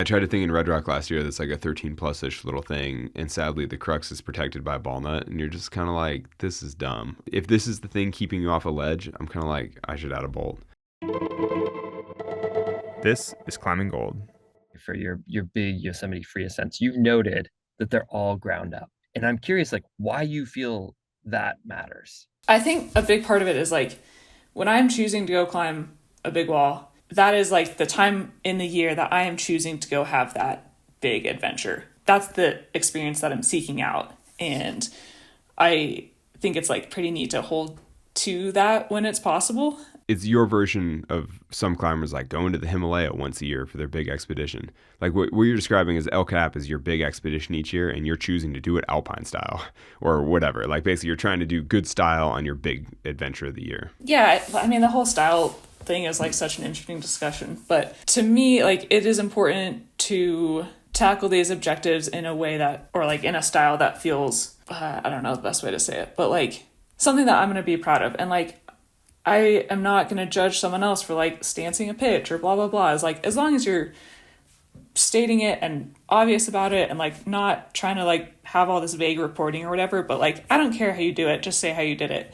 I tried a thing in Red Rock last year that's like a 13 plus-ish little thing, and sadly the crux is protected by a ball nut, and you're just kind of like, this is dumb. If this is the thing keeping you off a ledge, I'm kind of like, I should add a bolt. This is Climbing Gold. For your big Yosemite free ascents, you've noted that they're all ground up. And I'm curious, like, why you feel that matters. I think a big part of it is like when I'm choosing to go climb a big wall, that is like the time in the year that I am choosing to go have that big adventure. That's the experience that I'm seeking out. And I think it's like pretty neat to hold to that when it's possible. It's your version of some climbers like going to the Himalaya once a year for their big expedition. Like what you're describing is El Cap is your big expedition each year, and you're choosing to do it alpine style or whatever. Like basically you're trying to do good style on your big adventure of the year. Yeah, I mean, the whole style thing is like such an interesting discussion. But to me, like it is important to tackle these objectives in a way that, or like in a style that feels, I don't know the best way to say it, but like something that I'm going to be proud of. And like, I am not going to judge someone else for like stancing a pitch or blah, blah, blah. It's like, as long as you're stating it and obvious about it and like not trying to like have all this vague reporting or whatever, but like, I don't care how you do it. Just say how you did it.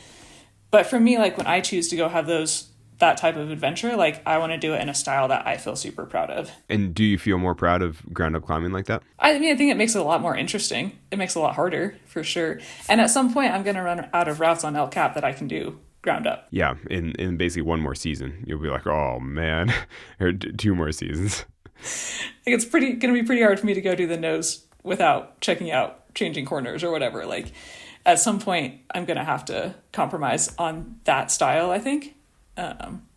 But for me, like when I choose to go have that type of adventure, like I want to do it in a style that I feel super proud of. And do you feel more proud of ground up climbing like that? I mean, I think it makes it a lot more interesting. It makes it a lot harder for sure. And at some point I'm going to run out of routes on El Cap that I can do ground up. Yeah, in basically one more season, you'll be like, oh man, or 2 more seasons. I think it's going to be pretty hard for me to go do the nose without checking out changing corners or whatever. Like at some point, I'm going to have to compromise on that style, I think,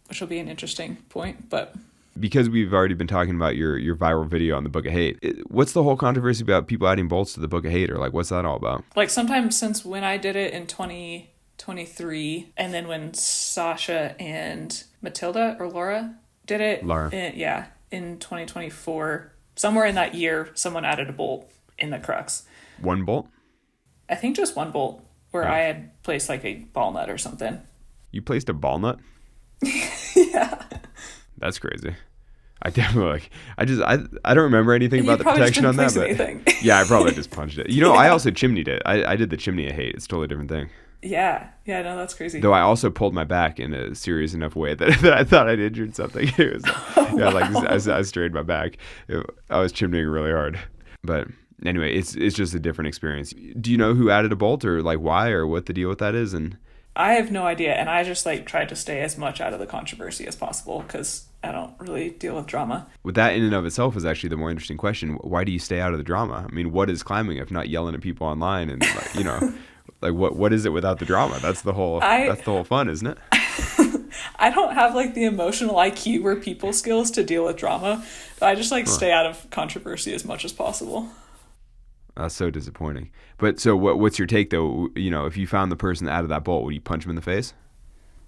which will be an interesting point. But because we've already been talking about your viral video on the Book of Hate, what's the whole controversy about people adding bolts to the Book of Hate, or like what's that all about? Like sometimes since when I did it in 2023, and then when Sasha and Matilda or Laura did it, in 2024, somewhere in that year, someone added a bolt in the crux. One bolt? I think just one bolt, where I had placed like a ball nut or something. You placed a ball nut? Yeah. That's crazy. I definitely I don't remember anything about the protection on that, but yeah, I probably just punched it. I also chimneyed it. I did the chimney of hate. It's a totally different thing. Yeah, no, that's crazy. Though I also pulled my back in a serious enough way that I thought I'd injured something. It was, I strained my back. I was chimneying really hard. But anyway, it's just a different experience. Do you know who added a bolt, or like why, or what the deal with that is? And I have no idea, and I just like tried to stay as much out of the controversy as possible because I don't really deal with drama. With that in and of itself is actually the more interesting question. Why do you stay out of the drama? I mean, what is climbing if not yelling at people online and like what is it without the drama? That's the whole fun, isn't it? I don't have like the emotional IQ or people skills to deal with drama. I just stay out of controversy as much as possible. That's so disappointing. But so what's your take though? If you found the person out of that bolt, would you punch him in the face?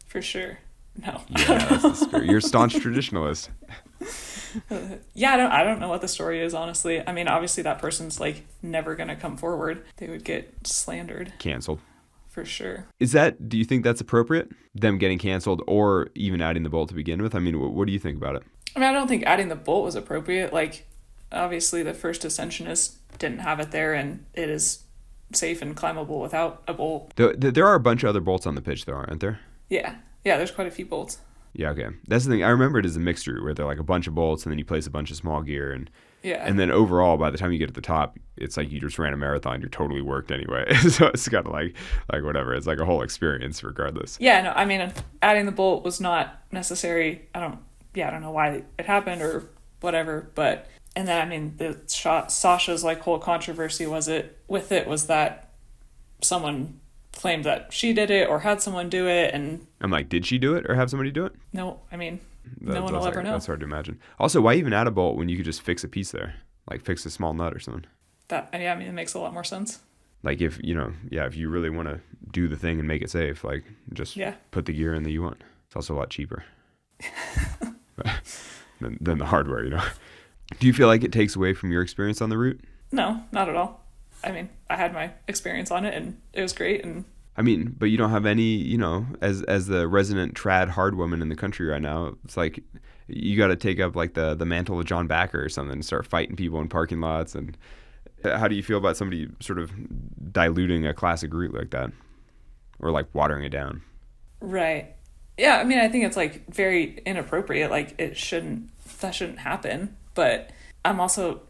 For sure. No. Yeah, that's the spirit. You're a staunch traditionalist. Yeah, I don't know what the story is, honestly. I mean, obviously that person's like never going to come forward. They would get slandered. Canceled. For sure. Do you think that's appropriate? Them getting canceled or even adding the bolt to begin with? I mean, what do you think about it? I mean, I don't think adding the bolt was appropriate. Like, obviously the first ascensionist didn't have it there, and it is safe and climbable without a bolt. There are a bunch of other bolts on the pitch, though, aren't there? Yeah, there's quite a few bolts. Yeah, okay. That's the thing. I remember it as a mixture where they're like a bunch of bolts, and then you place a bunch of small gear, and then overall, by the time you get to the top, it's like you just ran a marathon. You're totally worked anyway. So it's kind of like whatever. It's like a whole experience, regardless. Yeah, no. I mean, adding the bolt was not necessary. I don't know why it happened or whatever, but. And then, I mean, Sasha's like whole controversy was that someone claimed that she did it or had someone do it, and I'm like, did she do it or have somebody do it? No, I mean, no one will ever know. That's hard to imagine. Also, why even add a bolt when you could just fix a piece there, like fix a small nut or something? I mean, it makes a lot more sense. Like if you really want to do the thing and make it safe, like just put the gear in that you want. It's also a lot cheaper than the hardware, Do you feel like it takes away from your experience on the route? No, not at all. I mean, I had my experience on it and it was great, and I mean, but you don't have any, as the resident trad hard woman in the country right now, it's like you got to take up like the mantle of John Backer or something and start fighting people in parking lots. And how do you feel about somebody sort of diluting a classic route like that, or like watering it down? Right. Yeah, I mean, I think it's like very inappropriate. Like that shouldn't happen. But I'm also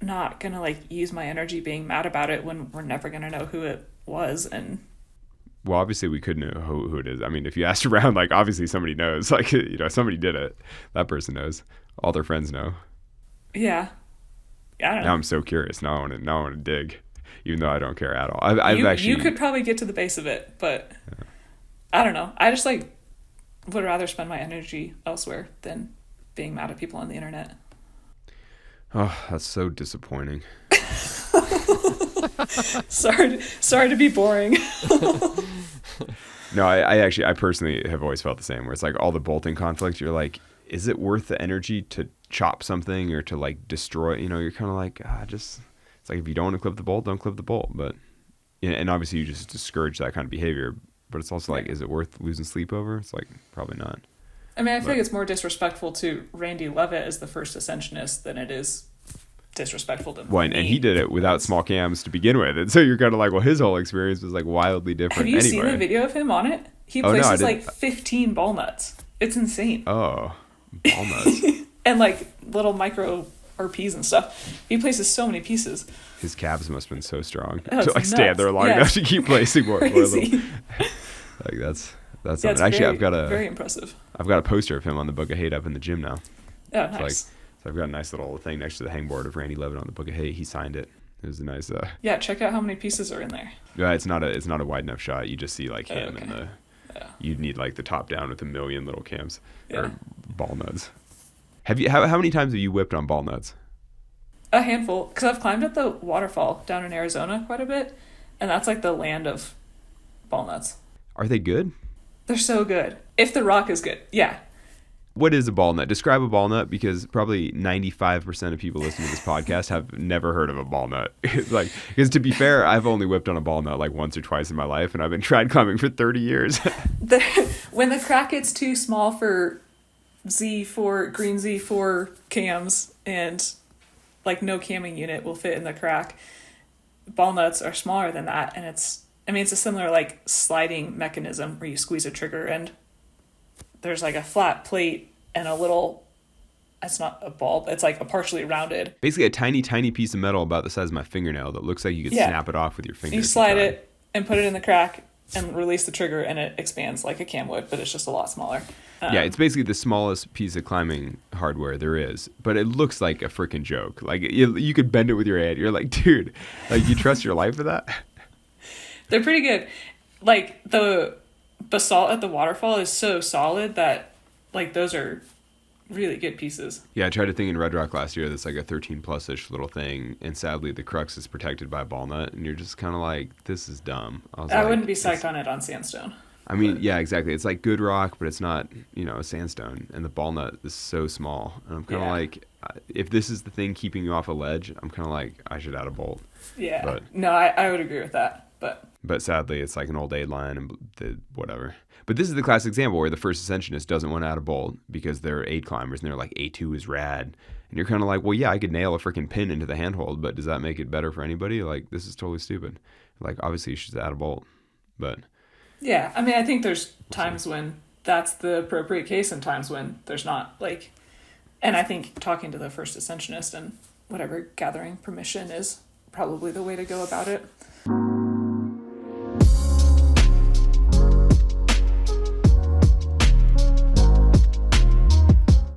not gonna like use my energy being mad about it when we're never gonna know who it was. And well, obviously we could know who it is. I mean, if you asked around, like obviously somebody knows. Like somebody did it. That person knows. All their friends know. Yeah. I don't know. Now I'm so curious. Now I want to dig, even though I don't care at all. I've actually. You could probably get to the base of it, but I don't know. I just like would rather spend my energy elsewhere than being mad at people on the internet. Oh, that's so disappointing. Sorry to be boring. No, I personally have always felt the same, where it's like all the bolting conflict, you're like, is it worth the energy to chop something or to like destroy, you're kind of like, it's like, if you don't want to clip the bolt, don't clip the bolt. But, and obviously you just discourage that kind of behavior, but it's also like, is it worth losing sleep over? It's like, probably not. I mean, I feel like it's more disrespectful to Randy Levitt as the first Ascensionist than it is disrespectful to me. And he did it without small cams to begin with. And so you're kind of like, well, his whole experience was like wildly different. Have you seen the video of him on it? He places like 15 ball nuts. It's insane. Oh, ball nuts. And like little micro RPs and stuff. He places so many pieces. His calves must have been so strong to like nuts. Stand there long enough to keep placing more little. Like that's something. Actually, very impressive. I've got a poster of him on the Book of Hate up in the gym now. Oh, nice. So I've got a nice little thing next to the hangboard of Randy Levitt on the Book of Hate. He signed it. It was a nice. Yeah, check out how many pieces are in there. Yeah, it's not a wide enough shot. You just see like him and the. Yeah. You'd need like the top down with a million little cams or ball nuts. How many times have you whipped on ball nuts? A handful, because I've climbed at the waterfall down in Arizona quite a bit, and that's like the land of ball nuts. Are they good? They're so good. If the rock is good, yeah. What is a ball nut? Describe a ball nut, because probably 95% of people listening to this podcast have never heard of a ball nut. Because to be fair, I've only whipped on a ball nut like once or twice in my life, and I've been trad climbing for 30 years. When the crack gets too small for green Z4 cams and like no camming unit will fit in the crack, ball nuts are smaller than that, and it's a similar like sliding mechanism where you squeeze a trigger and there's like a flat plate and a little, it's not a ball, it's like a partially rounded, basically a tiny piece of metal about the size of my fingernail that looks like you could snap it off with your fingers. You slide it and put it in the crack and release the trigger and it expands like a cam would, but it's just a lot smaller. Yeah, it's basically the smallest piece of climbing hardware there is, but it looks like a freaking joke. Like you could bend it with your hand. You're like, dude, like you trust your life for that? They're pretty good. Like the basalt at the waterfall is so solid that like those are really good pieces. Yeah, I tried a thing in Red Rock last year that's like a 13 plus-ish little thing, and sadly the crux is protected by a ball nut, and you're just kind of like, this is dumb. I wouldn't be psyched on it on sandstone. I mean, yeah, exactly. It's like good rock, but it's not, sandstone. And the ball nut is so small. And I'm kind of like, if this is the thing keeping you off a ledge, I'm kind of like, I should add a bolt. Yeah. But, no, I would agree with that. But sadly, it's like an old aid line and whatever. But this is the classic example where the first Ascensionist doesn't want to add a bolt because they're aid climbers and they're like, A2 is rad. And you're kind of like, well, yeah, I could nail a freaking pin into the handhold, but does that make it better for anybody? Like, this is totally stupid. Like, obviously, you should add a bolt. But... yeah, I mean, I think there's times when that's the appropriate case and times when there's not. Like, and I think talking to the first Ascensionist and whatever, gathering permission is probably the way to go about it.